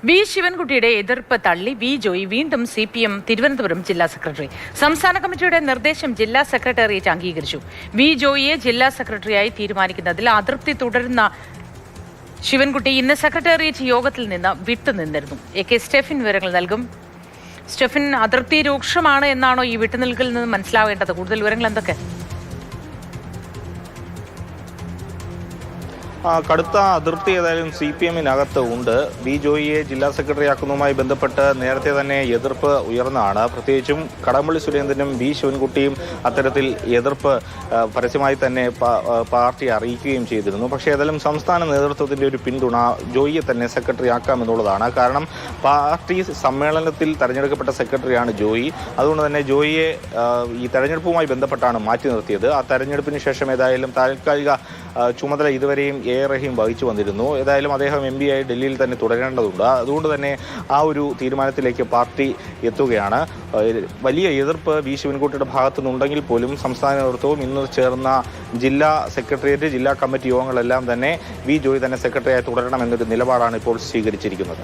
V ശിവൻകുട്ടിയുടെ എതിർപ്പ് തള്ളി V Joy വീണ്ടും CPM തിരുവനന്തപുരം ജില്ലാ സെക്രട്ടറി. സംസ്ഥാന കമ്മിറ്റിയുടെ നിർദ്ദേശം ജില്ലാ സെക്രട്ടേറിയറ്റ് അംഗീകരിച്ചു. വി ജോയിയെ ജില്ലാ സെക്രട്ടറിയായി തീരുമാനിക്കുന്നതിൽ അതൃപ്തി തുടരുന്ന ശിവൻകുട്ടി ഇന്ന് സെക്രട്ടേറിയറ്റ് യോഗത്തിൽ നിന്ന് വിട്ടുനിന്നിരുന്നു. AK സ്റ്റെഫിൻ വിവരങ്ങൾ നൽകും. സ്റ്റെഫിൻ, അതൃപ്തി രൂക്ഷമാണ് എന്നാണോ ഈ വിട്ടുനിൽക്കൽ നിന്ന് മനസ്സിലാവേണ്ടത്? കൂടുതൽ വിവരങ്ങൾ എന്തൊക്കെ? കടുത്ത അതൃപ്തി ഏതായാലും CPM-നകത്ത് ഉണ്ട്. വി ജോയിയെ ജില്ലാ സെക്രട്ടറി ആക്കുന്നതുമായി ബന്ധപ്പെട്ട് നേരത്തെ തന്നെ എതിർപ്പ് ഉയർന്നതാണ്. പ്രത്യേകിച്ചും കടകംപള്ളി സുരേന്ദ്രനും വി ശിവൻകുട്ടിയും അത്തരത്തിൽ എതിർപ്പ് പരസ്യമായി തന്നെ പാർട്ടി അറിയിക്കുകയും ചെയ്തിരുന്നു. പക്ഷേ ഏതായാലും സംസ്ഥാന നേതൃത്വത്തിന്റെ ഒരു പിന്തുണ ജോയിയെ തന്നെ സെക്രട്ടറി ആക്കാമെന്നുള്ളതാണ്. കാരണം പാർട്ടി സമ്മേളനത്തിൽ തെരഞ്ഞെടുക്കപ്പെട്ട സെക്രട്ടറിയാണ് ജോയി. അതുകൊണ്ട് തന്നെ ജോയിയെ ഈ തെരഞ്ഞെടുപ്പുമായി ബന്ധപ്പെട്ടാണ് മാറ്റി നിർത്തിയത്. ആ തെരഞ്ഞെടുപ്പിന് ശേഷം ഏതായാലും താൽക്കാലിക ചുമതല ഇതുവരെയും റഹീം വഹിച്ചു വന്നിരുന്നു. ഏതായാലും അദ്ദേഹം MP ആയി ഡൽഹിയിൽ തന്നെ തുടരേണ്ടതുണ്ട്. അതുകൊണ്ട് തന്നെ ആ ഒരു തീരുമാനത്തിലേക്ക് പാർട്ടി എത്തുകയാണ്. വലിയ എതിർപ്പ് വി ശിവൻകുട്ടിയുടെ ഭാഗത്തു നിന്നുണ്ടെങ്കിൽ പോലും സംസ്ഥാന നേതൃത്വവും ഇന്ന് ചേർന്ന ജില്ലാ സെക്രട്ടേറിയറ്റ്, ജില്ലാ കമ്മിറ്റി യോഗങ്ങളെല്ലാം തന്നെ വി ജോയി തന്നെ സെക്രട്ടറിയായി തുടരണമെന്നൊരു നിലപാടാണ് ഇപ്പോൾ സ്വീകരിച്ചിരിക്കുന്നത്.